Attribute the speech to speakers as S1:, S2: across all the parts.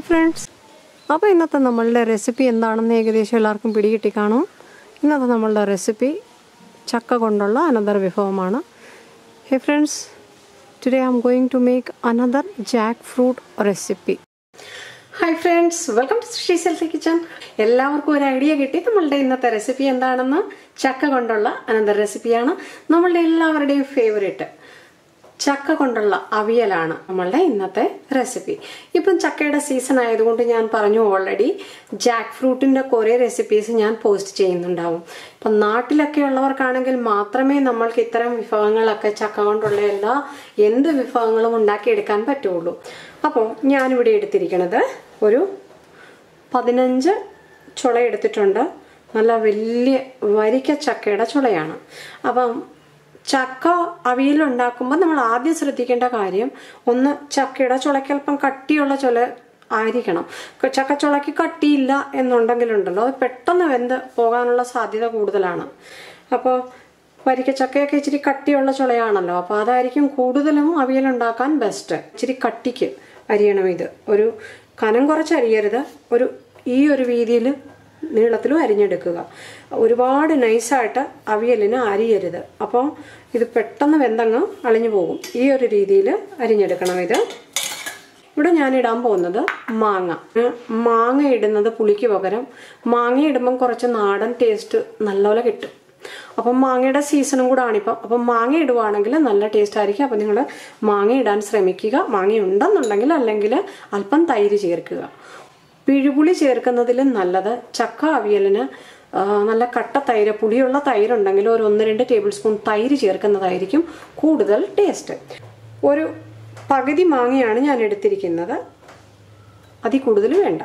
S1: friends. Now, we will see a recipe in the recipe Chakka Gondola, another before. Hey friends, today I am going to make another jackfruit recipe. Hi friends, welcome to Sri's Kitchen. എല്ലാവർക്കും ഒരു idea കിട്ടി നമ്മളുടെ ഇന്നത്തെ recipe എന്താണെന്ന് ചക്ക കൊണ്ടുള്ള അനന്തര റെസിപ്പിയാണ് നമ്മളുടെ എല്ലാവരുടെയും ഫേവറേറ്റ് ചക്ക കൊണ്ടുള്ള അവിയലാണ് നമ്മളുടെ ഇന്നത്തെ റെസിപ്പി. ഇപ്പം ചക്കയുടെ സീസൺ ആയതുകൊണ്ട് ഞാൻ പറഞ്ഞു ഓൾറെഡി ജാക്ക്ഫ്രൂട്ടിന്റെ കുറേ റെസിപ്പീസ് ഞാൻ പോസ്റ്റ് ചെയ്യുന്നുണ്ടാവും. ഇപ്പം നാട്ടിലൊക്കെ ഉള്ളവർക്കാണെങ്കിൽ മാത്രമേ നമ്മൾക്ക് ഇത്തരം വിഭവങ്ങളൊക്കെ ചക്ക കൊണ്ടുള്ള എന്ത് വിഭവങ്ങളും ഉണ്ടാക്കിയെടുക്കാൻ പറ്റുള്ളൂ. അപ്പോൾ ഞാനിവിടെ എടുത്തിരിക്കുന്നത് ഒരു 15 ചുള എടുത്തിട്ടുണ്ട്. നല്ല വലിയ വരിക്ക ചക്കയുടെ ചുളയാണ്. അപ്പം ചക്ക അവിയൽ ഉണ്ടാക്കുമ്പോൾ നമ്മൾ ആദ്യം ശ്രദ്ധിക്കേണ്ട കാര്യം ഒന്ന് ചക്കയുടെ ചുളയ്ക്ക് അല്പം കട്ടിയുള്ള ചുള ആയിരിക്കണം. ചക്കച്ചുളയ്ക്ക് കട്ടിയില്ല എന്നുണ്ടെങ്കിലുണ്ടല്ലോ അത് പെട്ടെന്ന് വെന്ത് പോകാനുള്ള സാധ്യത കൂടുതലാണ്. അപ്പോൾ വരിക്കച്ചക്കയൊക്കെ ഇച്ചിരി കട്ടിയുള്ള ചുളയാണല്ലോ, അപ്പോൾ അതായിരിക്കും കൂടുതലും അവിയൽ ഉണ്ടാക്കാൻ ബെസ്റ്റ്. ഇച്ചിരി കട്ടിക്ക് അരിയണം. ഇത് ഒരു കനം കുറച്ച് അരിയരുത്, ഈ ഒരു രീതിയിൽ നീളത്തിലും അരിഞ്ഞെടുക്കുക. ഒരുപാട് നൈസായിട്ട് അവിയലിന് അരിയരുത്, അപ്പോൾ ഇത് പെട്ടെന്ന് വെന്തങ്ങ് അളിഞ്ഞു പോകും. ഈ ഒരു രീതിയിൽ അരിഞ്ഞെടുക്കണം. ഇത് ഇവിടെ ഞാൻ ഇടാൻ പോകുന്നത് മാങ്ങ ഇടുന്നത് പുളിക്ക് പകരം മാങ്ങ ഇടുമ്പം കുറച്ച് നാടൻ ടേസ്റ്റ് നല്ലപോലെ കിട്ടും. അപ്പം മാങ്ങയുടെ സീസണും കൂടെ ആണിപ്പം. അപ്പം മാങ്ങ ഇടുവാണെങ്കിൽ നല്ല ടേസ്റ്റ് ആയിരിക്കും. അപ്പം നിങ്ങൾ മാങ്ങ ഇടാൻ ശ്രമിക്കുക. മാങ്ങ ഉണ്ടെന്നുണ്ടെങ്കിൽ അല്ലെങ്കിൽ അല്പം തൈര് ചേർക്കുക. പിഴുപുളി ചേർക്കുന്നതിലും നല്ലത് ചക്ക അവിയലിന് നല്ല കട്ട തൈര്, പുളിയുള്ള തൈരുണ്ടെങ്കിൽ ഒരു 1-2 ടേബിൾ സ്പൂൺ തൈര് ചേർക്കുന്നതായിരിക്കും കൂടുതൽ ടേസ്റ്റ്. ഒരു പകുതി മാങ്ങയാണ് ഞാൻ എടുത്തിരിക്കുന്നത്, അതിൽ കൂടുതൽ വേണ്ട.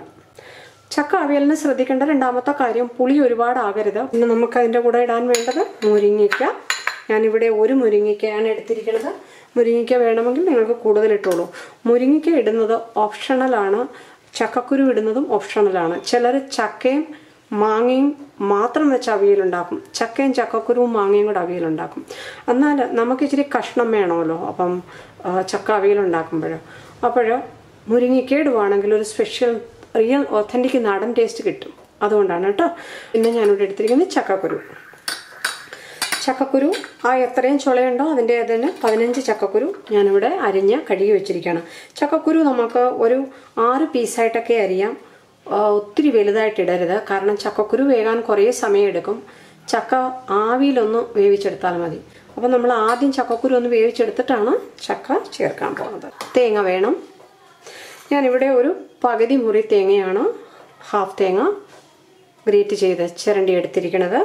S1: ചക്ക അവിയലിന് ശ്രദ്ധിക്കേണ്ട രണ്ടാമത്തെ കാര്യം പുളി ഒരുപാടാകരുത്. പിന്നെ നമുക്ക് അതിൻ്റെ കൂടെ ഇടാൻ വേണ്ടത് മുരിങ്ങയ്ക്ക. ഞാനിവിടെ ഒരു മുരിങ്ങയ്ക്കയാണ് എടുത്തിരിക്കുന്നത്. മുരിങ്ങയ്ക്ക വേണമെങ്കിൽ നിങ്ങൾക്ക് കൂടുതൽ ഇട്ടോളൂ. മുരിങ്ങയ്ക്ക ഇടുന്നത് ഓപ്ഷണലാണ്, ചക്കക്കുരു ഇടുന്നതും ഓപ്ഷണലാണ്. ചിലർ ചക്കയും മാങ്ങയും മാത്രം വെച്ച് അവിയലുണ്ടാക്കും, ചക്കയും ചക്കക്കുരുവും മാങ്ങയും കൂടെ അവിയലുണ്ടാക്കും. എന്നാൽ നമുക്ക് ഇച്ചിരി കഷ്ണം വേണമല്ലോ അപ്പം ചക്ക അവിയലുണ്ടാക്കുമ്പോൾ. അപ്പോൾ മുരിങ്ങയ്ക്ക ഇടുവാണെങ്കിൽ ഒരു സ്പെഷ്യൽ റിയൽ ഒത്തൻറ്റിക് നാടൻ ടേസ്റ്റ് കിട്ടും. അതുകൊണ്ടാണ് കേട്ടോ. പിന്നെ ഞാനിവിടെ എടുത്തിരിക്കുന്നത് ചക്കക്കുരു എത്രയും ചുളയുണ്ടോ അതിൻ്റെ 15 ചക്കക്കുരു ഞാനിവിടെ അരിഞ്ഞ് കഴുകി വെച്ചിരിക്കുകയാണ്. ചക്കക്കുരു നമുക്ക് ഒരു 6 പീസായിട്ടൊക്കെ അരിയാം. ഒത്തിരി വലുതായിട്ട് ഇടരുത്, കാരണം ചക്കക്കുരു വേകാൻ കുറേ സമയം എടുക്കും. ചക്ക ആവിയിലൊന്ന് വേവിച്ചെടുത്താൽ മതി. അപ്പം നമ്മൾ ആദ്യം ചക്കക്കുരു ഒന്ന് വേവിച്ചെടുത്തിട്ടാണ് ചക്ക ചേർക്കാൻ പോകുന്നത്. തേങ്ങ വേണം. ഞാനിവിടെ ഒരു പകുതി മുറി തേങ്ങയാണ്, ഹാഫ് തേങ്ങ ഗ്രേറ്റ് ചെയ്ത് ചിരണ്ടി എടുത്തിരിക്കുന്നത്.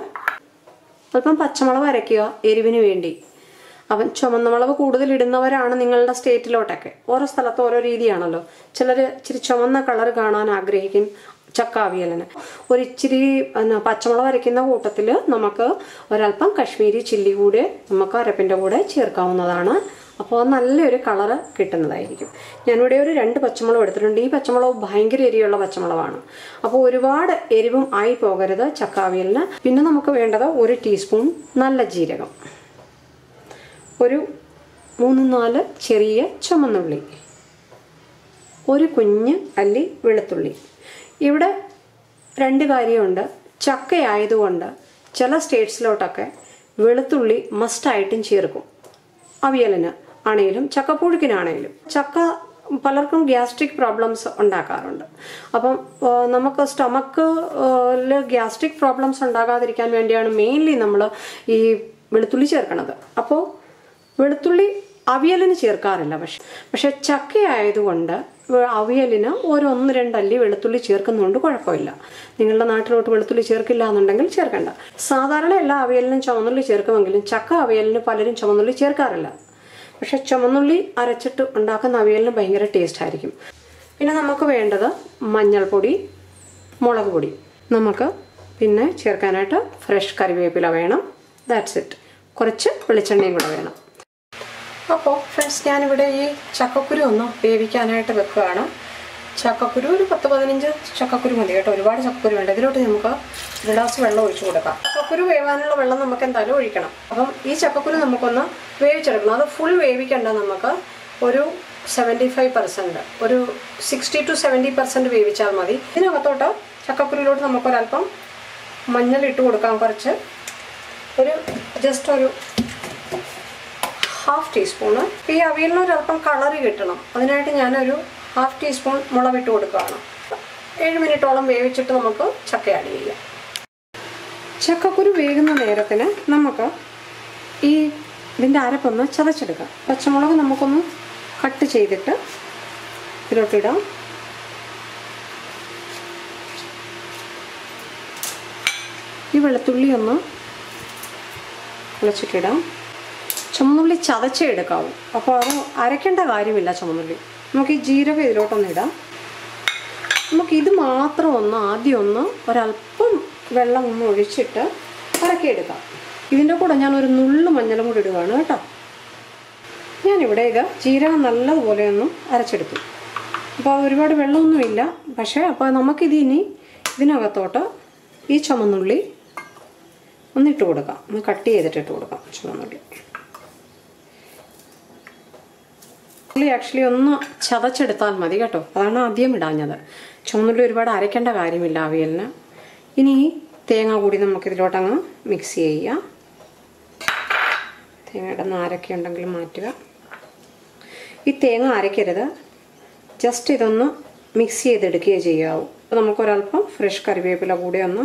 S1: അല്പം പച്ചമുളക് അരയ്ക്കുക എരിവിന് വേണ്ടി. അവൻ ചുമന്ന മുളക് കൂടുതൽ ഇടുന്നവരാണ് നിങ്ങളുടെ സ്റ്റേറ്റിലോട്ടൊക്കെ. ഓരോ സ്ഥലത്ത് ഓരോ രീതിയാണല്ലോ. ചിലർ ഇച്ചിരി ചുമന്ന കളർ കാണാൻ ആഗ്രഹിക്കും ചക്ക അവിയലിന്. ഒരിച്ചിരി പച്ചമുളക് അരയ്ക്കുന്ന കൂട്ടത്തിൽ നമുക്ക് ഒരല്പം കശ്മീരി ചില്ലി കൂടെ നമുക്ക് അരപ്പിൻ്റെ കൂടെ ചേർക്കാവുന്നതാണ്. അപ്പോൾ നല്ലൊരു കളറ് കിട്ടുന്നതായിരിക്കും. ഞാനിവിടെ ഒരു 2 പച്ചമുളക് എടുത്തിട്ടുണ്ട്. ഈ പച്ചമുളക് ഭയങ്കര എരിയുള്ള പച്ചമുളകാണ്, അപ്പോൾ ഒരുപാട് എരിവും ആയി പോകരുത് ചക്ക അവിയലിന്. പിന്നെ നമുക്ക് വേണ്ടത് 1 ടീസ്പൂൺ നല്ല ജീരകം, ഒരു 3-4 ചെറിയ ചുമന്നുള്ളി, ഒരു കുഞ്ഞ് അല്ലി വെളുത്തുള്ളി. ഇവിടെ 2 കാര്യമുണ്ട്. ചക്കയായതുകൊണ്ട് ചില സ്റ്റേറ്റ്സിലോട്ടൊക്കെ വെളുത്തുള്ളി മസ്റ്റായിട്ടും ചേർക്കും അവിയലിന് ആണെങ്കിലും ചക്കപ്പുഴുക്കിനാണെങ്കിലും. ചക്ക പലർക്കും ഗ്യാസ്ട്രിക് പ്രോബ്ലംസ് ഉണ്ടാക്കാറുണ്ട്. അപ്പം നമുക്ക് സ്റ്റൊമക്കിൽ ഗ്യാസ്ട്രിക് പ്രോബ്ലംസ് ഉണ്ടാകാതിരിക്കാൻ വേണ്ടിയാണ് മെയിൻലി നമ്മൾ ഈ വെളുത്തുള്ളി ചേർക്കണത്. അപ്പോൾ വെളുത്തുള്ളി അവിയലിന് ചേർക്കാറില്ല. പക്ഷെ ചക്കയായതുകൊണ്ട് അവിയലിന് ഒരു 1-2 അല്ലി വെളുത്തുള്ളി ചേർക്കുന്നതുകൊണ്ട് കുഴപ്പമില്ല. നിങ്ങളുടെ നാട്ടിലോട്ട് വെളുത്തുള്ളി ചേർക്കില്ല എന്നുണ്ടെങ്കിൽ ചേർക്കണ്ട. സാധാരണ എല്ലാ അവിയലിനും ചുവന്നുള്ളി ചേർക്കുമെങ്കിലും ചക്ക അവിയലിന് പലരും ചുവന്നുള്ളി ചേർക്കാറില്ല. പക്ഷെ ചുവന്നുള്ളി അരച്ചിട്ട് ഉണ്ടാക്കുന്ന അവിയലിന് ഭയങ്കര ടേസ്റ്റ് ആയിരിക്കും. പിന്നെ നമുക്ക് വേണ്ടത് മഞ്ഞൾപ്പൊടി, മുളക് പൊടി. നമുക്ക് പിന്നെ ചേർക്കാനായിട്ട് ഫ്രഷ് കറിവേപ്പില വേണം. That's it. കുറച്ച് വെളിച്ചെണ്ണയും കൂടെ വേണം. അപ്പോൾ ഫ്രണ്ട്സ്, ഞാനിവിടെ ഈ ചക്കക്കുരു ഒന്ന് വേവിക്കാനായിട്ട് വെക്കുകയാണ്. ചക്കക്കുരു ഒരു 10-15 ചക്കക്കുരു മതി കേട്ടോ, ഒരുപാട് ചക്കക്കുരു വേണ്ട. ഇതിലോട്ട് നമുക്ക് 1 ഗ്ലാസ് വെള്ളം ഒഴിച്ചു കൊടുക്കാം. ചക്കക്കുരു വേവാനുള്ള വെള്ളം നമുക്ക് എന്തായാലും ഒഴിക്കണം. അപ്പം ഈ ചക്കക്കുരു നമുക്കൊന്ന് വേവിച്ചെടുക്കണം. അത് ഫുൾ വേവിക്കണ്ട, നമുക്ക് ഒരു 75%, ഒരു 60 to 70% വേവിച്ചാൽ മതി. ഇതിനകത്തോട്ട് ചക്കക്കുരുവിലോട്ട് നമുക്കൊരല്പം മഞ്ഞൾ ഇട്ട് കൊടുക്കാം. കുറച്ച് ജസ്റ്റ് ഒരു ഹാഫ് ടീസ്പൂണ്. ഈ അവിയലിന് ഒരല്പം കളറ് കിട്ടണം. അതിനായിട്ട് ഞാനൊരു ഹാഫ് ടീസ്പൂൺ മുളകിട്ട് കൊടുക്കുകയാണ്. 7 മിനിറ്റോളം വേവിച്ചിട്ട് നമുക്ക് ചക്ക ആഡ് ചെയ്യാം. ചക്കക്കുരു വേകുന്ന നേരത്തിന് നമുക്ക് ഇതിൻ്റെ അരപ്പൊന്ന് ചതച്ചെടുക്കാം. പച്ചമുളക് നമുക്കൊന്ന് കട്ട് ചെയ്തിട്ട് ഇതിലോട്ടിടാം. ഈ വെളുത്തുള്ളി ഒന്ന് കുളച്ചിട്ടിടാം. ചുമന്നുള്ളി ചതച്ചേ എടുക്കാവൂ. അപ്പോൾ അത് അരയ്ക്കേണ്ട കാര്യമില്ല ചുമന്നുള്ളി. നമുക്ക് ഈ ജീരകം ഇതിലോട്ടൊന്ന് ഇടാം. നമുക്കിത് മാത്രം ആദ്യം ഒരല്പം വെള്ളം ഒന്ന് ഒഴിച്ചിട്ട് ഇറക്കിയെടുക്കാം. ഇതിൻ്റെ കൂടെ ഞാൻ ഒരു നുള്ളു മഞ്ഞളും കൂടി ഇടുകയാണ് കേട്ടോ. ഞാനിവിടെ ജീരകം നല്ലതുപോലെ ഒന്ന് അരച്ചെടുത്തു. അപ്പോൾ ഒരുപാട് വെള്ളമൊന്നുമില്ല. പക്ഷേ അപ്പോൾ ഇതിനകത്തോട്ട് ഈ ചുമന്നുള്ളി ഒന്നിട്ട് കൊടുക്കാം. ഒന്ന് കട്ട് ചെയ്തിട്ട് ഇട്ട് കൊടുക്കാം. ചുമന്നുള്ളി ആക്ച്വലി ഒന്ന് ചതച്ചെടുത്താൽ മതി കേട്ടോ. അതാണ് ആദ്യം ഇടാഞ്ഞത്. ചുമന്നുള്ളി ഒരുപാട് അരയ്ക്കേണ്ട കാര്യമില്ല അവിയലിന്. ഇനി തേങ്ങ കൂടി നമുക്കിതിലോട്ടങ്ങ് മിക്സ് ചെയ്യാം. തേങ്ങയുടെ നാരൊക്കെ ഉണ്ടെങ്കിൽ മാറ്റുക. ഈ തേങ്ങ അരയ്ക്കരുത്, ജസ്റ്റ് ഇതൊന്ന് മിക്സ് ചെയ്തെടുക്കുകയേ ചെയ്യാവൂ. അപ്പോൾ നമുക്കൊരല്പം ഫ്രഷ് കറിവേപ്പില കൂടി ഒന്ന്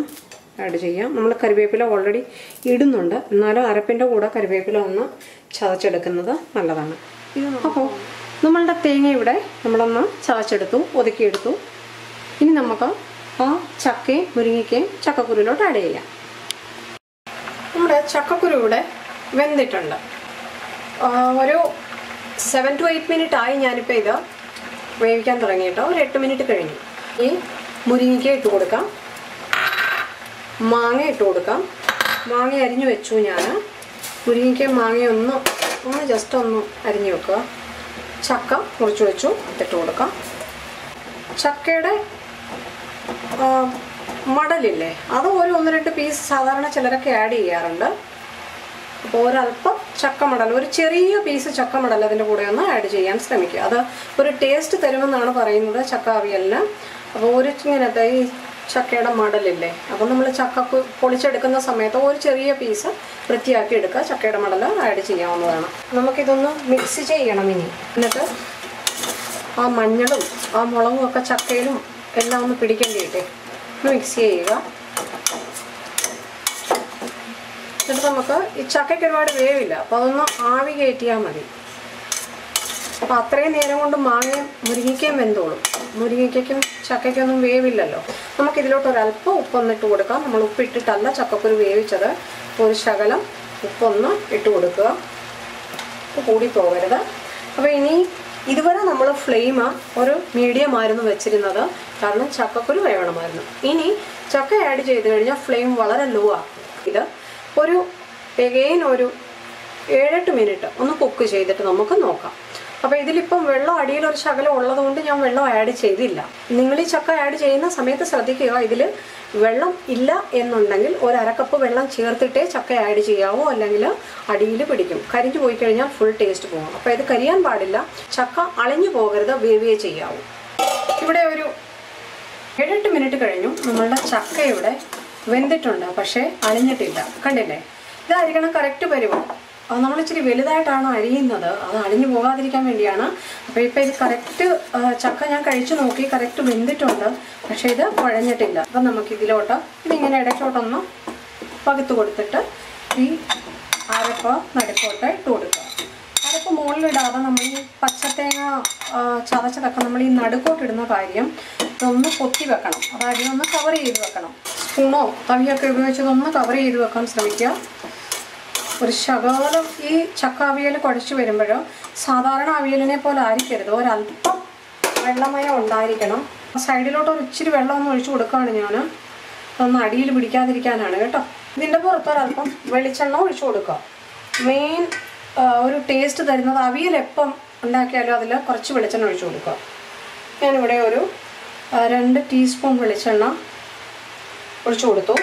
S1: ആഡ് ചെയ്യാം. നമ്മൾ കറിവേപ്പില ഓൾറെഡി ഇടുന്നുണ്ട്, എന്നാലും അരപ്പിൻ്റെ കൂടെ കറിവേപ്പില ഒന്ന് ചതച്ചെടുക്കുന്നത് നല്ലതാണ്. അപ്പോൾ നമ്മളുടെ തേങ്ങ ഇവിടെ നമ്മളൊന്ന് ചതച്ചെടുത്തു, ഒതുക്കിയെടുത്തു. ഇനി നമുക്ക് ആ ചക്കയും മുരിങ്ങയ്ക്കയും ചക്കക്കുരുവിലോട്ട് ആഡ് ചെയ്യാം. നമ്മുടെ ചക്കക്കുരു ഇവിടെ വെന്തിട്ടുണ്ട്. ഒരു 7 to 8 മിനിറ്റ് ആയി ഞാനിപ്പോൾ ഇത് വേവിക്കാൻ തുടങ്ങിയിട്ടോ. ഒരു 8 മിനിറ്റ് കഴിഞ്ഞു. ഈ മുരിങ്ങയ്ക്ക ഇട്ട് കൊടുക്കാം. മാങ്ങ ഇട്ട് കൊടുക്കാം. മാങ്ങ അരിഞ്ഞു വെച്ചു ഞാൻ. മുരിങ്ങയ്ക്കയും മാങ്ങയൊന്ന് ജസ്റ്റ് ഒന്ന് അരിഞ്ഞു വെക്കുക. ചക്ക മുറിച്ച് വെച്ചു, ഇട്ട് കൊടുക്കാം. ചക്കയുടെ മടലില്ലേ, അത് ഒരു 1-2 പീസ് സാധാരണ ചിലരൊക്കെ ആഡ് ചെയ്യാറുണ്ട്. അപ്പോൾ ഒരല്പം ചക്കമടൽ, ഒരു ചെറിയ പീസ് ചക്കമടൽ അതിൻ്റെ കൂടെ ഒന്ന് ആഡ് ചെയ്യാൻ ശ്രമിക്കുക. അത് ഒരു ടേസ്റ്റ് തരുമെന്നാണ് പറയുന്നത് ചക്ക അവിയലിന്. അപ്പോൾ ഇങ്ങനത്തെ ഈ ചക്കയുടെ മടലില്ലേ, അപ്പോൾ നമ്മൾ ചക്ക പൊളിച്ചെടുക്കുന്ന സമയത്ത് ഒരു ചെറിയ പീസ് വൃത്തിയാക്കി എടുക്കുക. ചക്കയുടെ മടൽ ആഡ് ചെയ്യാവുന്നതാണ്. നമുക്കിതൊന്ന് മിക്സ് ചെയ്യണം. എന്നിട്ട് ആ മഞ്ഞളും ആ മുളകും ഒക്കെ ചക്കയിലും എല്ലാം ഒന്ന് പിടിക്കേണ്ടിയിട്ടേ ഒന്ന് മിക്സ് ചെയ്യുക. എന്നിട്ട് നമുക്ക് ഈ ചക്കയ്ക്ക് ഒരുപാട് വേവില്ല, അപ്പോൾ അതൊന്ന് ആവി കയറ്റിയാൽ മതി. അപ്പോൾ അത്രയും നേരം കൊണ്ട് മാങ്ങയും മുരിങ്ങയ്ക്കയും വെന്തോളും. മുരിങ്ങയ്ക്കും ചക്കയ്ക്കൊന്നും വേവില്ലല്ലോ. നമുക്കിതിലോട്ട് ഒരല്പം ഉപ്പൊന്നിട്ട് കൊടുക്കാം. നമ്മൾ ഉപ്പിട്ടിട്ടല്ല ചക്കക്കുരു വേവിച്ചത്. ഒരു ശകലം ഉപ്പൊന്ന് ഇട്ട് കൊടുക്കുക. ഉപ്പ് കൂടി പോകരുത്. അപ്പോൾ ഇതുവരെ നമ്മൾ ഫ്ലെയിം ഒരു മീഡിയം ആയിരുന്നു വെച്ചിരുന്നത്, കാരണം ചക്കക്കുരു വേവണമായിരുന്നു. ഇനി ചക്ക ആഡ് ചെയ്ത് കഴിഞ്ഞാൽ ഫ്ലെയിം വളരെ ലോ ആക്കും. ഇത് ഒരു 7-8 മിനിറ്റ് ഒന്ന് കുക്ക് ചെയ്തിട്ട് നമുക്ക് നോക്കാം. അപ്പോൾ ഇതിലിപ്പം വെള്ളം അടിയിൽ ഒരു ശകലം ഉള്ളതുകൊണ്ട് ഞാൻ വെള്ളം ആഡ് ചെയ്തില്ല. നിങ്ങൾ ഈ ചക്ക ആഡ് ചെയ്യുന്ന സമയത്ത് ശ്രദ്ധിക്കുക, ഇതിൽ വെള്ളം ഇല്ല എന്നുണ്ടെങ്കിൽ ഒരു അരക്കപ്പ് വെള്ളം ചേർത്തിട്ടേ ചക്ക ആഡ് ചെയ്യാവൂ, അല്ലെങ്കിൽ അടിയിൽ പിടിക്കും. കരിഞ്ഞു പോയി കഴിഞ്ഞാൽ ഫുൾ ടേസ്റ്റ് പോകും. അപ്പോൾ ഇത് കരിയാൻ പാടില്ല. ചക്ക അളിഞ്ഞു പോകരുത്, വേവിയേ ചെയ്യാവൂ. ഇവിടെ ഒരു 7-8 മിനിറ്റ് കഴിഞ്ഞു. നമ്മളുടെ ചക്ക ഇവിടെ വെന്തിട്ടുണ്ട്, പക്ഷേ അളിഞ്ഞിട്ടില്ല. കണ്ടില്ലേ? ഇതായിരിക്കണം കറക്റ്റ് പരുവം. അത് നമ്മൾ ഇച്ചിരി വലുതായിട്ടാണ് അരിയുന്നത്, അത് അളിഞ്ഞു പോകാതിരിക്കാൻ വേണ്ടിയാണ്. അപ്പോൾ ഇപ്പോൾ ഇത് കറക്റ്റ് ചക്ക ഞാൻ കഴിച്ചു നോക്കി, കറക്റ്റ് വെന്തിട്ടുണ്ട്, പക്ഷേ ഇത് കുഴഞ്ഞിട്ടില്ല. അപ്പം നമുക്കിതിലോട്ട് ഇതിങ്ങനെ ഇടയ്ക്കോട്ടൊന്ന് പകുത്ത് കൊടുത്തിട്ട് ഈ അരപ്പ് നടുക്കോട്ട് ഇട്ട് കൊടുക്കുക. അരപ്പ് മുകളിലിടാതെ നമ്മൾ ഈ പച്ചത്തേങ്ങ ചതച്ചതൊക്കെ നമ്മൾ ഈ നടുക്കോട്ടിടുന്ന കാര്യം ഇതൊന്ന് പൊത്തി വെക്കണം. അതായത് ഒന്ന് കവർ ചെയ്ത് വെക്കണം. സ്പൂണോ തവിയൊക്കെ ഉപയോഗിച്ചതൊന്ന് കവർ ചെയ്ത് വെക്കാൻ ശ്രമിക്കുക. ഒരു ശകലം ഈ ചക്ക അവിയൽ കുഴച്ച് വരുമ്പോൾ സാധാരണ അവിയലിനെ പോലെ ആയിരിക്കരുത്, ഒരല്പം വെള്ളമയം ഉണ്ടായിരിക്കണം. സൈഡിലോട്ട് ഒരു ഇച്ചിരി വെള്ളം ഒന്ന് ഒഴിച്ചു കൊടുക്കുകയാണ് ഞാൻ. അതൊന്ന് അടിയിൽ പിടിക്കാതിരിക്കാനാണ് കേട്ടോ. ഇതിൻ്റെ പുറത്തൊരല്പം വെളിച്ചെണ്ണ ഒഴിച്ചു കൊടുക്കുക. മെയിൻ ഒരു ടേസ്റ്റ് തരുന്നത് അവിയൽ എപ്പം ഉണ്ടാക്കിയാലും അതിൽ കുറച്ച് വെളിച്ചെണ്ണ ഒഴിച്ചു കൊടുക്കുക. ഞാനിവിടെ ഒരു 2 ടീസ്പൂൺ വെളിച്ചെണ്ണ ഒഴിച്ചു കൊടുത്തു.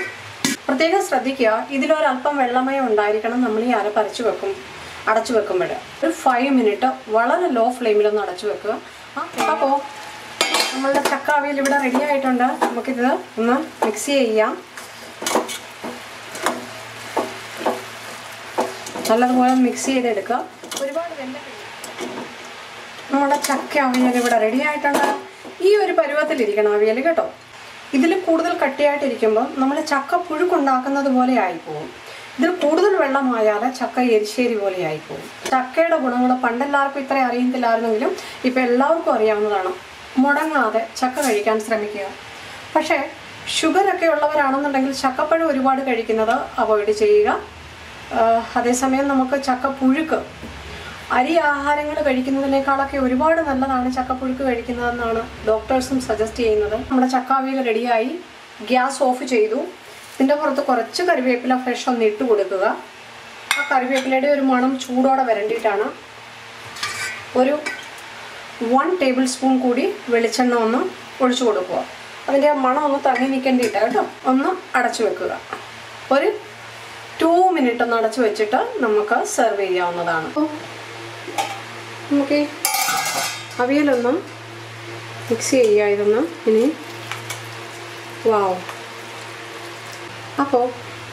S1: പ്രത്യേകം ശ്രദ്ധിക്കുക, ഇതിലൊരല്പം വെള്ളമയം ഉണ്ടായിരിക്കണം നമ്മൾ ഈ അരപ്പരച്ച് വെക്കും. അടച്ചു വെക്കുമ്പോൾ ഒരു 5 മിനിറ്റ് വളരെ ലോ ഫ്ലെയിമിലൊന്ന് അടച്ചു വെക്കുക. അപ്പോൾ നമ്മളുടെ ചക്ക അവിയൽ ഇവിടെ റെഡി ആയിട്ടുണ്ട്. നമുക്കിത് ഒന്ന് മിക്സ് ചെയ്യാം. നല്ലതുപോലെ മിക്സ് ചെയ്തെടുക്കുക. ഒരുപാട് നമ്മുടെ ചക്ക അവിയൽ ഇവിടെ റെഡി ആയിട്ടുണ്ട്. ഈ ഒരു പരുവത്തിലിരിക്കണം അവിയൽ കേട്ടോ. ഇതിൽ കൂടുതൽ കട്ടിയായിട്ടിരിക്കുമ്പോൾ നമ്മൾ ചക്ക പുഴുക്കുണ്ടാക്കുന്നത് പോലെ ആയിപ്പോവും. ഇതിൽ കൂടുതൽ വെള്ളമായാൽ ചക്ക എരിശ്ശേരി പോലെ ആയിപ്പോവും. ചക്കയുടെ ഗുണങ്ങൾ പണ്ടെല്ലാവർക്കും ഇത്ര അറിയത്തില്ലായിരുന്നെങ്കിലും ഇപ്പം എല്ലാവർക്കും അറിയാവുന്നതാണ്. മുടങ്ങാതെ ചക്ക കഴിക്കാൻ ശ്രമിക്കുക. പക്ഷേ ഷുഗറൊക്കെ ഉള്ളവരാണെന്നുണ്ടെങ്കിൽ ചക്കപ്പഴം ഒരുപാട് കഴിക്കുന്നത് അവോയ്ഡ് ചെയ്യുക. അതേസമയം നമുക്ക് ചക്കപ്പുഴുക്ക് അരി ആഹാരങ്ങൾ കഴിക്കുന്നതിനേക്കാളൊക്കെ ഒരുപാട് നല്ലതാണ് ചക്കപ്പുഴുക്ക് കഴിക്കുന്നതെന്നാണ് ഡോക്ടേഴ്സും സജസ്റ്റ് ചെയ്യുന്നത്. നമ്മുടെ ചക്ക അവിയൽ റെഡിയായി. ഗ്യാസ് ഓഫ് ചെയ്തു. ഇതിൻ്റെ പുറത്ത് കുറച്ച് കറിവേപ്പില ഫ്രഷ് ഒന്ന് ഇട്ട് കൊടുക്കുക. ആ കറിവേപ്പിലയുടെ ഒരു മണം ചൂടോടെ വരണ്ടിയിട്ടാണ്. ഒരു 1 ടേബിൾ സ്പൂൺ കൂടി വെളിച്ചെണ്ണ ഒന്ന് ഒഴിച്ചു കൊടുക്കുക. അതിൻ്റെ മണം ഒന്ന് തങ്ങി നിൽക്കേണ്ടിയിട്ട് കേട്ടോ. ഒന്ന് അടച്ചു വെക്കുക. ഒരു 2 മിനിറ്റ് ഒന്ന് അടച്ചു വെച്ചിട്ട് നമുക്ക് സെർവ് ചെയ്യാവുന്നതാണ്. നമുക്ക് അവിയലൊന്ന് മിക്സ് ചെയ്യുക. ഇതൊന്ന് ഇനി വാവ്. അപ്പോൾ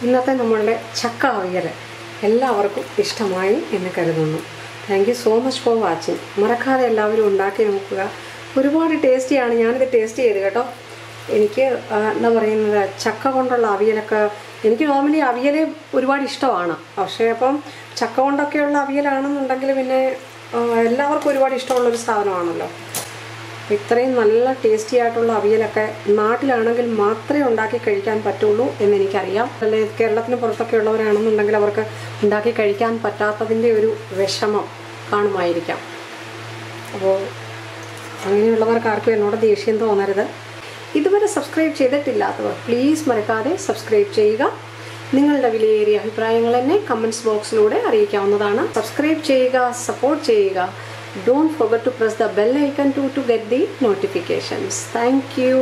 S1: ഇന്നത്തെ നമ്മളുടെ ചക്ക അവിയൽ എല്ലാവർക്കും ഇഷ്ടമായി എന്ന് കരുതുന്നു. Thank you so much for watching. മറക്കാതെ എല്ലാവരും ഉണ്ടാക്കി നോക്കുക. ഒരുപാട് ടേസ്റ്റിയാണ്. ഞാനിത് ടേസ്റ്റ് ചെയ്ത് കേട്ടോ. എനിക്ക് എന്താ പറയുന്നത്, ചക്ക കൊണ്ടുള്ള അവിയലൊക്കെ എനിക്ക് നോർമലി അവിയൽ ഒരുപാട് ഇഷ്ടമാണ്. പക്ഷേ അപ്പം ചക്ക കൊണ്ടൊക്കെയുള്ള അവിയലാണെന്നുണ്ടെങ്കിൽ പിന്നെ എല്ലാവർക്കും ഒരുപാട് ഇഷ്ടമുള്ളൊരു സാധനമാണല്ലോ. ഇത്രയും നല്ല ടേസ്റ്റി ആയിട്ടുള്ള അവിയലൊക്കെ നാട്ടിലാണെങ്കിൽ മാത്രമേ ഉണ്ടാക്കി കഴിക്കാൻ പറ്റുള്ളൂ എന്നെനിക്കറിയാം. അല്ലെങ്കിൽ കേരളത്തിന് പുറത്തൊക്കെ ഉള്ളവരാണെന്നുണ്ടെങ്കിൽ അവർക്ക് ഉണ്ടാക്കി കഴിക്കാൻ പറ്റാത്തതിൻ്റെ ഒരു വിഷമം കാണുമായിരിക്കാം. അപ്പോൾ അങ്ങനെയുള്ളവർക്ക് ആർക്കും എന്നോട് ദേഷ്യം തോന്നരുത്. ഇതുവരെ സബ്സ്ക്രൈബ് ചെയ്തിട്ടില്ലാത്തവർ പ്ലീസ് മറക്കാതെ സബ്സ്ക്രൈബ് ചെയ്യുക. നിങ്ങളുടെ വിലയേറിയ അഭിപ്രായങ്ങൾ എന്നെ കമൻറ്റ്സ് ബോക്സിലൂടെ അറിയിക്കാവുന്നതാണ്. സബ്സ്ക്രൈബ് ചെയ്യുക, സപ്പോർട്ട് ചെയ്യുക. Don't forget to press the bell icon to get the notifications. Thank you.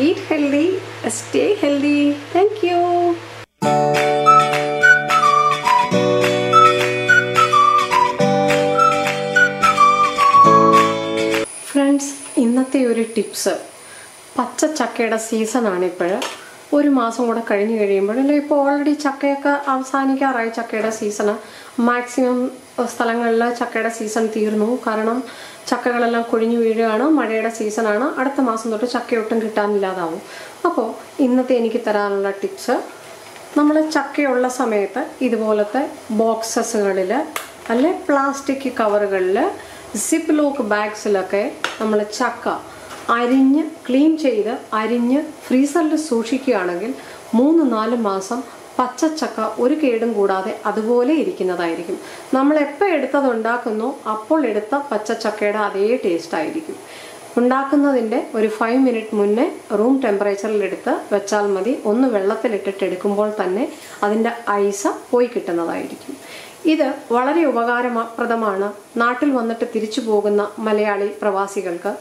S1: Eat healthy, stay healthy. Thank you. Friends, ഇന്നത്തെ ഒരു ടിപ്സ്. പച്ച ചക്കയുടെ സീസണാണ് ഇപ്പോൾ. ഒരു മാസം കൂടെ കഴിഞ്ഞ് കഴിയുമ്പോഴല്ലേ, ഇപ്പോൾ ഓൾറെഡി ചക്കയൊക്കെ അവസാനിക്കാറായി. ചക്കയുടെ സീസണ് മാക്സിമം സ്ഥലങ്ങളിൽ ചക്കയുടെ സീസൺ തീർന്നു. കാരണം ചക്കകളെല്ലാം കൊഴിഞ്ഞു വീഴുകയാണ്. മഴയുടെ സീസണാണ്. അടുത്ത മാസം തൊട്ട് ചക്കയൊട്ടും കിട്ടാനില്ലാതാവും. അപ്പോൾ ഇന്നത്തെ എനിക്ക് തരാനുള്ള ടിപ്സ്, നമ്മൾ ചക്കയുള്ള സമയത്ത് ഇതുപോലത്തെ ബോക്സസുകളിൽ അല്ലെ പ്ലാസ്റ്റിക് കവറുകളിൽ സിപ്പ് ലോക്ക് ബാഗ്സിലൊക്കെ നമ്മൾ ചക്ക അരിഞ്ഞ് ക്ലീൻ ചെയ്ത് അരിഞ്ഞ് ഫ്രീസറിൽ സൂക്ഷിക്കുകയാണെങ്കിൽ 3-4 മാസം പച്ചച്ചക്ക ഒരു കേടും കൂടാതെ അതുപോലെ ഇരിക്കുന്നതായിരിക്കും. നമ്മൾ എപ്പോൾ എടുത്തത് ഉണ്ടാക്കുന്നോ അപ്പോൾ എടുത്ത പച്ചച്ചക്കയുടെ അതേ ടേസ്റ്റ് ആയിരിക്കും. ഉണ്ടാക്കുന്നതിൻ്റെ ഒരു 5 മിനിറ്റ് മുന്നേ റൂം ടെമ്പറേച്ചറിൽ എടുത്ത് വെച്ചാൽ മതി. ഒന്ന് വെള്ളത്തിലിട്ടിട്ട് എടുക്കുമ്പോൾ തന്നെ അതിൻ്റെ ഐസ് പോയി കിട്ടുന്നതായിരിക്കും. ഇത് വളരെ ഉപകാരപ്രദമാണ് നാട്ടിൽ വന്നിട്ട് തിരിച്ചു പോകുന്ന മലയാളി പ്രവാസികൾക്ക്.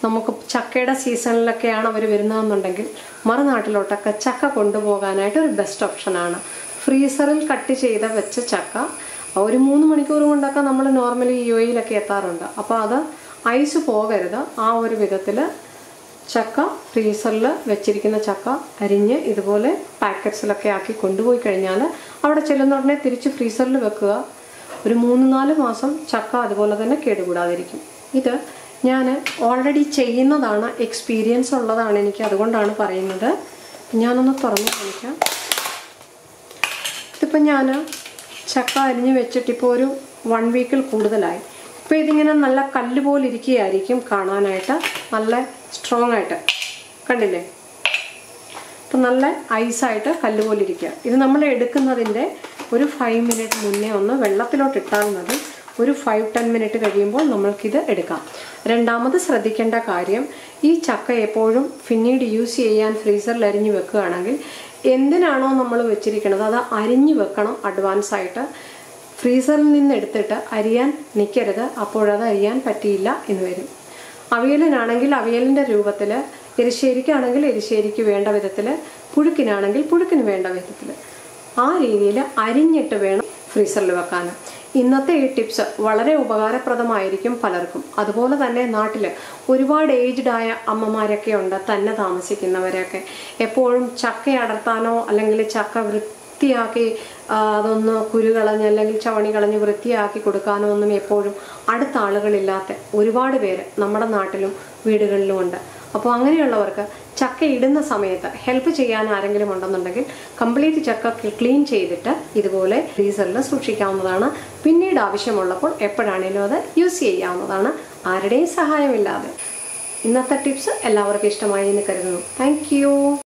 S1: നമുക്ക് ചക്കയുടെ സീസണിലൊക്കെയാണ് അവർ വരുന്നതെന്നുണ്ടെങ്കിൽ മറുനാട്ടിലോട്ടൊക്കെ ചക്ക കൊണ്ടുപോകാനായിട്ട് ഒരു ബെസ്റ്റ് ഓപ്ഷനാണ്. ഫ്രീസറിൽ കട്ട് ചെയ്ത് വെച്ച ചക്ക ഒരു 3 മണിക്കൂർ കൊണ്ടൊക്കെ നമ്മൾ നോർമലി UAE-ലൊക്കെ എത്താറുണ്ട്. അപ്പോൾ അത് ഐസ് പോകരുത്. ആ ഒരു വിധത്തിൽ ചക്ക ഫ്രീസറിൽ വെച്ചിരിക്കുന്ന ചക്ക അരിഞ്ഞ് ഇതുപോലെ പാക്കറ്റ്സിലൊക്കെ ആക്കി കൊണ്ടുപോയി കഴിഞ്ഞാൽ അവിടെ ചെല്ലുന്ന ഉടനെ തിരിച്ച് ഫ്രീസറിൽ വെക്കുക. ഒരു 3-4 മാസം ചക്ക അതുപോലെ തന്നെ കേടുകൂടാതിരിക്കും. ഇത് ഞാൻ ഓൾറെഡി ചെയ്യുന്നതാണ്, എക്സ്പീരിയൻസ് ഉള്ളതാണ് എനിക്ക്, അതുകൊണ്ടാണ് പറയുന്നത്. ഞാനൊന്ന് തുറന്ന് കാണിക്കാം. ഇതിപ്പോൾ ഞാൻ ചക്ക അരിഞ്ഞ് വെച്ചിട്ടിപ്പോൾ ഒരു 1 വീക്കിൽ കൂടുതലായി. ഇപ്പോൾ ഇതിങ്ങനെ നല്ല കല്ല് പോലെ ഇരിക്കുകയായിരിക്കും കാണാനായിട്ട്, നല്ല സ്ട്രോങ് ആയിട്ട്. കണ്ടില്ലേ? ഇപ്പം നല്ല ഐസായിട്ട് കല്ല് പോലെ ഇരിക്കുക. ഇത് നമ്മൾ എടുക്കുന്നതിൻ്റെ ഒരു 5 മിനിറ്റ് മുന്നേ ഒന്ന് വെള്ളത്തിലോട്ട് ഇട്ടാൽ മതി. ഒരു 5-10 മിനിറ്റ് കഴിയുമ്പോൾ നമ്മൾക്കിത് എടുക്കാം. രണ്ടാമത് ശ്രദ്ധിക്കേണ്ട കാര്യം, ഈ ചക്ക എപ്പോഴും പിന്നീട് യൂസ് ചെയ്യാൻ ഫ്രീസറിൽ അരിഞ്ഞ് വെക്കുകയാണെങ്കിൽ എന്തിനാണോ നമ്മൾ വെച്ചിരിക്കുന്നത് അത് അരിഞ്ഞ് വെക്കണം അഡ്വാൻസ് ആയിട്ട്. ഫ്രീസറിൽ നിന്ന് എടുത്തിട്ട് അരിയാൻ നിൽക്കരുത്. അപ്പോഴത് അരിയാൻ പറ്റിയില്ല എന്ന് വരും. അവിയലിനാണെങ്കിൽ അവിയലിൻ്റെ രൂപത്തിൽ, എരിശ്ശേരിക്കാണെങ്കിൽ എരിശ്ശേരിക്ക് വേണ്ട വിധത്തിൽ, പുഴുക്കിനാണെങ്കിൽ പുഴുക്കിന് വേണ്ട വിധത്തിൽ, ആ രീതിയിൽ അരിഞ്ഞിട്ട് വേണം ഫ്രീസറിൽ വെക്കാൻ. ഇന്നത്തെ ഈ ടിപ്സ് വളരെ ഉപകാരപ്രദമായിരിക്കും പലർക്കും. അതുപോലെ തന്നെ നാട്ടിൽ ഒരുപാട് ഏജ്ഡ് ആയ അമ്മമാരൊക്കെ ഉണ്ട്, തന്നെ താമസിക്കുന്നവരൊക്കെ. എപ്പോഴും ചക്ക അടർത്താനോ അല്ലെങ്കിൽ ചക്ക വൃത്തിയാക്കി അതൊന്ന് കുരുകളഞ്ഞ് അല്ലെങ്കിൽ ചവണി കളഞ്ഞ് വൃത്തിയാക്കി കൊടുക്കാനോ ഒന്നും എപ്പോഴും അടുത്ത ആളുകളില്ലാത്ത ഒരുപാട് പേര് നമ്മുടെ നാട്ടിലും വീടുകളിലും ഉണ്ട്. അപ്പോൾ അങ്ങനെയുള്ളവർക്ക് ചക്ക ഇടുന്ന സമയത്ത് ഹെൽപ്പ് ചെയ്യാൻ ആരെങ്കിലും ഉണ്ടെന്നുണ്ടെങ്കിൽ കംപ്ലീറ്റ് ചക്ക ക്ലീൻ ചെയ്തിട്ട് ഇതുപോലെ ഫ്രീസറിൽ സൂക്ഷിക്കാവുന്നതാണ്. പിന്നീട് ആവശ്യമുള്ളപ്പോൾ എപ്പോഴാണേലും അത് യൂസ് ചെയ്യാവുന്നതാണ്, ആരുടെയും സഹായമില്ലാതെ. ഇന്നത്തെ ടിപ്സ് എല്ലാവർക്കും ഇഷ്ടമായി എന്ന് കരുതുന്നു. താങ്ക്